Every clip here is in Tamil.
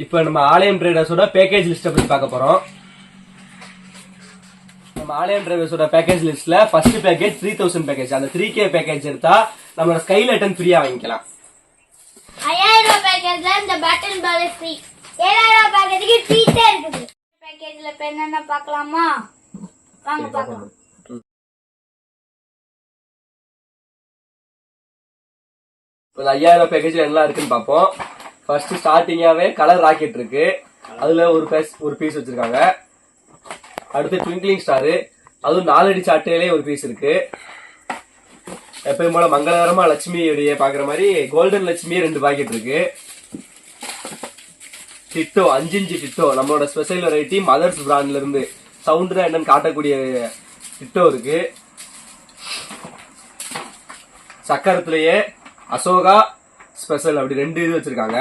இப்போ நம்ம ஆலயம் ட்ரேடர்ஸோட பேக்கேஜ் லிஸ்ட் பத்தி பார்க்க போறோம். நம்ம ஆலயம் ட்ரேடர்ஸோட பேக்கேஜ் லிஸ்ட்ல ஃபர்ஸ்ட் பேக்கேஜ் 3000 பேக்கேஜ். அந்த 3K பேக்கேஜ் எடுத்தா நம்ம ஸ்கை லைட்டன் ஃப்ரீயா வாங்கிக்கலாம். 5000 பேக்கேஜ்ல இந்த பேட்டில் பால் ஃப்ரீ. 7000 பேக்கேஜ்க்கு ட்ரீட்டே இருக்குது. பேக்கேஜ்ல இப்ப என்னென்ன பார்க்கலாமா? வாங்க பார்க்கலாம். இப்போ 5000 பேக்கேஜ்ல என்ன இருக்குன்னு பார்ப்போம். ஃபர்ஸ்ட் ஸ்டார்டிங்காவே கலர் ராக்கெட் இருக்கு, அதுல ஒரு பீஸ் வச்சிருக்காங்க. அடுத்து ட்விங்க்லிங் ஸ்டாரு, அதுவும் 4 அடி சாட்டையிலே ஒரு பீஸ் இருக்கு. எப்பயும் போல மங்களகரமா லட்சுமியுடைய பாக்குற மாதிரி கோல்டன் லட்சுமியே 2 பாக்கெட் இருக்கு. டிட்டோ 5 இன்ச் டிட்டோ, நம்மளோட ஸ்பெஷல் வெரைட்டி மதர்ஸ் பிராண்ட்ல இருந்து சவுண்ட் தான் என்னன்னு காட்டக்கூடிய டிட்டோ இருக்கு. சக்கரத்திலேயே அசோகா ஸ்பெஷல் அப்படி 2 இது வச்சிருக்காங்க.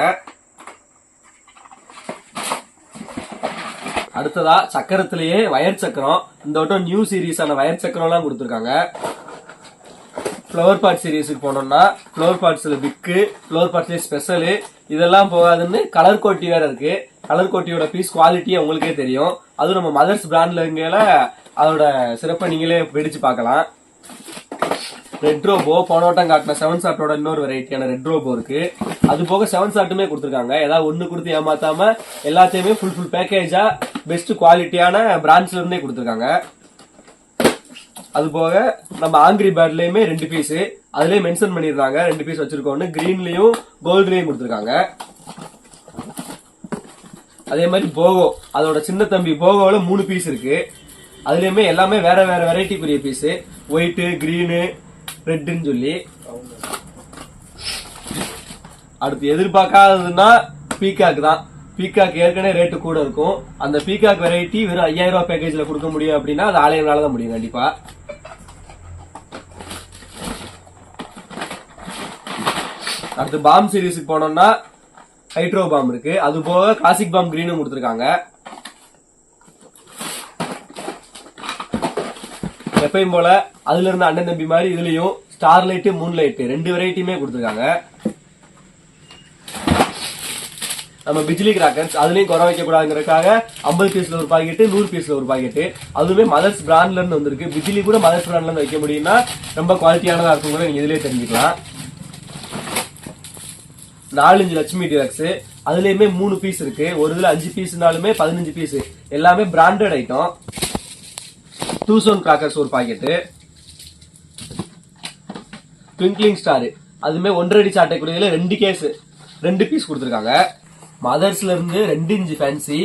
அடுத்ததா சக்கரத்திலேயே வயர் சக்கரம், இந்த வட்டம் நியூ சீரீஸான வயர் சக்கரம் எல்லாம் கொடுத்துருக்காங்க. ஃப்ளவர் பாட் சீரீஸுக்கு போனோம்னா ஃப்ளவர் பாட்ஸ்ல பிக்கு, ஃப்ளவர் பாட்ஸ்ல ஸ்பெஷலு, இதெல்லாம் போகாதுன்னு கலர் கோட்டி வேற இருக்கு. கலர் கோட்டியோட பீஸ் குவாலிட்டி உங்களுக்கே தெரியும். அதுவும் நம்ம மதர்ஸ் பிராண்ட்ல இருக்கையில அதோட சிறப்பை நீங்களே வெடிச்சு பார்க்கலாம். ரெட் ரோபோ போன வட்டம் காட்டின 7 ஷாட்டோட இன்னொரு வெரைட்டியான ரெட் ரோபோ இருக்கு. அது போக 7 ஷாட்டுமே கொடுத்துருக்காங்க. ஏதாவது ஒண்ணு கொடுத்து ஏமாத்தாம எல்லாத்தையுமே ஃபுல் பேக்கேஜா பெஸ்ட் குவாலிட்டியான பிராண்ட்ஸ்ல இருந்தே கொடுத்துருக்காங்க. அது போக நம்ம ஆங்கிரி பேட்லயுமே 2 பீஸ் அதுலயே மென்ஷன் பண்ணிருந்தாங்க 2 பீஸ் வச்சிருக்கோம்னு. கிரீன்லயும் கோல்ட்லயும் கொடுத்துருக்காங்க. அதே மாதிரி போகோ, அதோட சின்ன தம்பி போகோல 3 பீஸ் இருக்கு. அதுலயுமே எல்லாமே வேற வேற வெரைட்டிக்குரிய பீஸ், ஒயிட், கிரீனு, ரெட்னு சொல்லி. அடுத்து எதிர்பார்க்காததுன்னா பீகாக் தான். பீகாக் ஏற்கனவே ரேட்டு கூட இருக்கும். அந்த பீகாக் வெரைட்டி வெறும் 5000 ரூபாய் பேக்கேஜ்ல கொடுக்க முடியும் அப்படின்னா அது ஆலயம்னால தான் முடியும் கண்டிப்பா. அடுத்து பாம் சீரீஸுக்கு போனோம்னா ஹைட்ரோ பாம் இருக்கு. அது போக கிளாசிக் பாம் கிரீனும் கொடுத்துருக்காங்க. எப்பயும் போல அதுல இருந்த அண்ணன் தம்பி மாதிரி இதுலயும் ஸ்டார் லைட், மூன் லைட் 2 வெரைட்டியுமே கொடுத்துருக்காங்க. நம்ம பிஜ்லி கிராக்கர்ஸ் அதுலயும் குறை வைக்க கூடாதுங்கிறதுக்காக 50 பீஸ்ல ஒரு பாக்கெட், 100 பீஸ்ல ஒரு பாக்கெட், அதுவுமே மதர்ஸ் பிராண்ட்ல இருந்து வந்திருக்கு. பிஜ்லி கூட மதர்ஸ் பிராண்ட்ல இருந்து வைக்க முடியும்னா ரொம்ப குவாலிட்டியானதா இருக்கும் கூட நீங்க இதுலயே தெரிஞ்சுக்கலாம். 4 இன்ச் லட்சுமி டிலக்ஸ், அதுலயுமே 3 பீஸ் இருக்கு. ஒரு இதுல 5 பீஸ்னாலுமே 15 பீஸ், எல்லாமே பிராண்டட் ஐட்டம். 2 கிராக்கர்ஸ் ஒரு பாக்கெட். ட்விங்க்லிங் ஸ்டார், அதுமே 1.5 அடி சாட்டைக்குரியதுல 2 பீஸ் கொடுத்துருக்காங்க. மதர்ஸ்ல இருந்து 2 இன்ச் ஃபேன்சி,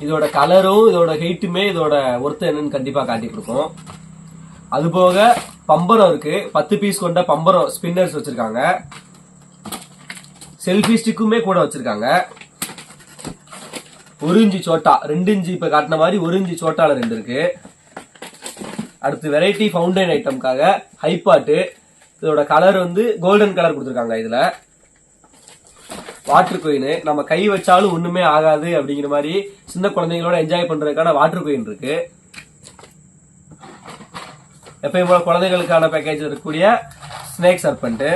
இதோட கலரும் இதோட ஹைட்டுமே இதோட ஒர்த் என்னன்னு கண்டிப்பா காட்டி கொடுக்கும். அது போக பம்பரம் இருக்கு, 10 பீஸ் கொண்ட பம்பரம் ஸ்பின்னர்ஸ் வச்சிருக்காங்க. செல்ஃபி ஸ்டிக்குமே கூட வச்சிருக்காங்க. 1 இன்ச் சோட்டா, 2 இன்ச் இப்ப காட்டின மாதிரி 1 இன்ச் சோட்டால 2 இருக்கு. அடுத்து வெரைட்டி ஃபவுண்டைன் ஐட்டம்காக ஹைபாட்டு, இதோட கலர் வந்து கோல்டன் கலர் கொடுத்துருக்காங்க. இதுல வாட்டர் கோயின், நம்ம கை வச்சாலும் ஒண்ணுமே ஆகாது அப்படிங்கிற மாதிரி சின்ன குழந்தைங்களோட என்ஜாய் பண்றதுக்கான வாட்டர் கோயின் இருக்கு. எப்பயும் போல குழந்தைகளுக்கான பேக்கேஜ் இருக்கக்கூடிய ஸ்னேக் சர்பண்ட்,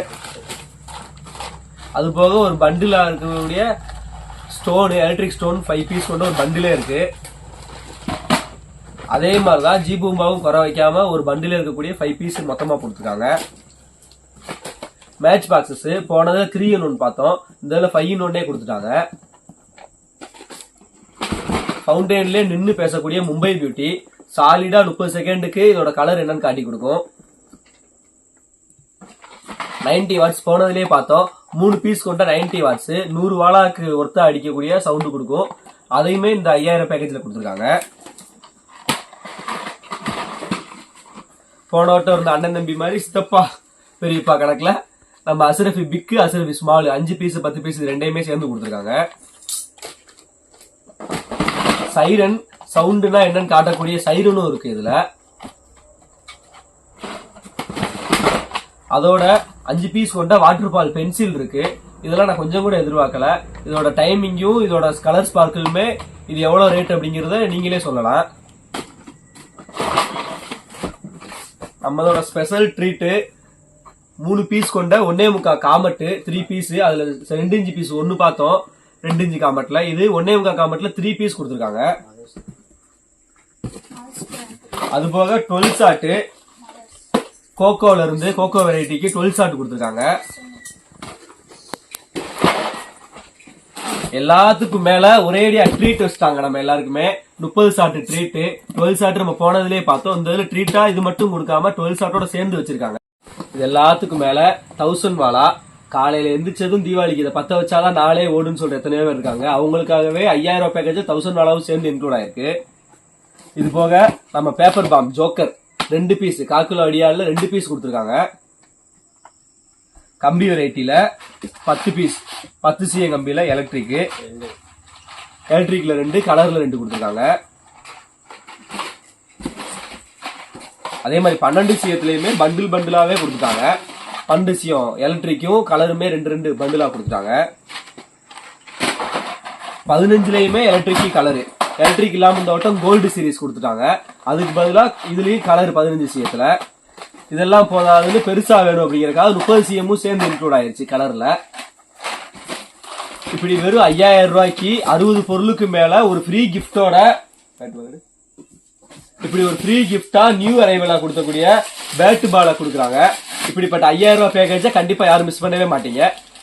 அது போக ஒரு பண்டிலா இருக்கக்கூடிய ஸ்டோன், எலக்ட்ரிக் ஸ்டோன் 5 பீஸ் கொண்ட ஒரு பண்டிலே இருக்கு. அதே மாதிரிதான் ஜீபூம்பாவும் குறை வைக்காம ஒரு பண்டில இருக்கக்கூடிய 5 பீஸ் மொத்தமா கொடுத்துருக்காங்க. மேட்ச் பாக்ஸஸ் போனதுல 3 in 1 பார்த்தோம், இந்த 5 in 1 கொடுத்துட்டாங்க. ஃபவுண்டைன்ல நின்னு பேசக்கூடிய மும்பை பியூட்டி, சாலிடா 30 செகண்டுக்கு இதோட கலர் என்னன்னு காட்டி கொடுக்கும். 90 வாட்ஸ் போனதுலயே பார்த்தோம், 3 பீஸ் கொண்ட 90 வாட்ஸ் 100 வாலாக்கு ஒர்த்தா அடிக்கக்கூடிய சவுண்ட் கொடுக்கும். அதையுமே இந்த 5000 பேக்கேஜ்ல கொடுத்துருக்காங்க. போன வட்டம் இருந்த அண்ணன் தம்பி மாதிரி சித்தப்பா பெரியப்பா கணக்குல நம்ம அசரஃபி பிக்கு, அசரஃபி ஸ்மால் 5 பீஸ் 10 பீஸ் 2யுமே சேர்ந்து கொடுத்துருக்காங்க. சைரன் சவுண்ட்னா என்னன்னு காட்டக்கூடிய சைரனும் இருக்கு இதுல. அதோட 5 பீஸ் கொண்ட வாட்டர் பால் பென்சில் இருக்கு. இதெல்லாம் நான் கொஞ்சம் கூட எதிர்பார்க்கல. இதோட டைமிங்கும் இதோட கலர் ஸ்பார்க்கிளுமே இது எவ்வளவு ரேட் அப்படிங்கறத நீங்களே சொல்லலாம். நம்மளோட ஸ்பெஷல் ட்ரீட் 3 பீஸ் கொண்ட 1.25 காமெட் 3 பீஸ், அதுல 2 இன்ச் பீஸ் 1 பார்த்தோம். 2 இன்ச் காம்பட்ல. இது 1.25 காம்பட்ல 3 பீஸ் கொடுத்துருக்காங்க. அது போக 12 ஷாட் கோகோல இருந்து கோகோ வெரைட்டிக்கு 12 ஷாட் கொடுத்துருக்காங்க. எல்லாத்துக்கும் மேல ஒரேடியா ட்ரீட் வச்சுட்டாங்க. நம்ம எல்லாருக்குமே 30 ஷாட் ட்ரீட், 12 ஷாட் நம்ம போனதுலயே பார்த்தோம். இந்த இதுல ட்ரீட்டா இது மட்டும் கொடுக்காம 12 ஷாட்டோட சேர்ந்து வச்சிருக்காங்க. இது எல்லாத்துக்கும் மேல 1000 வாலா. காலையில எந்திரிச்சதும் தீபாவளிக்கு இதை பத்த வச்சாதான் நாளே ஓடுன்னு சொல்ற எத்தனையோ பேர் இருக்காங்க. அவங்களுக்காகவே 5000 ரூபாய் பேக்கேஜ் 1000 வாலாவும் சேர்ந்து இன்க்ளூட் ஆயிருக்கு. இது போக நம்ம பேப்பர் பாம் ஜோக்கர் 2 பீஸ் காக்குல அடியால 2 பீஸ் கொடுத்துருக்காங்க. கம்பி வெரைட்டில 10 பீஸ் 10 சிஎம் கம்பியில எலக்ட்ரிக்ல 2 கலர்ல 2 கொடுத்துருக்காங்க. அதே மாதிரி 12 சிஎத்துலயுமே பண்டில் பண்டிலாவே கொடுத்துட்டாங்க. 12 சிஎம் எலக்ட்ரிக்கும் கலருமே 2 பண்டிலா கொடுத்துட்டாங்க. 15லயுமே எலக்ட்ரிக் கலரு, எலக்ட்ரிக் இல்லாம இந்த வட்டம் கோல்டு சீரிஸ் கொடுத்துட்டாங்க. அதுக்கு பதிலா இதுலயும் கலர் 15 சிஎத்துல. இதெல்லாம் போதாதுன்னு பெருசா வேணும் அப்படிங்கறதுக்காக 30 சிஎம்மும் சேர்ந்து இன்க்ளூட் ஆயிருச்சு கலர்ல. இப்படி வெறும் 5000 ரூபாய்க்கு 60 பொருளுக்கு மேல ஒரு ஃப்ரீ கிஃப்டோட, இப்படி ஒரு ஃப்ரீ கிஃப்டா நியூ அரைவலா கொடுக்கக்கூடிய பேட் பால கொடுக்குறாங்க. இப்படிப்பட்ட 5000 ரூபாய் பேக்கேஜை கண்டிப்பா யாரும் மிஸ் பண்ணவே மாட்டீங்க.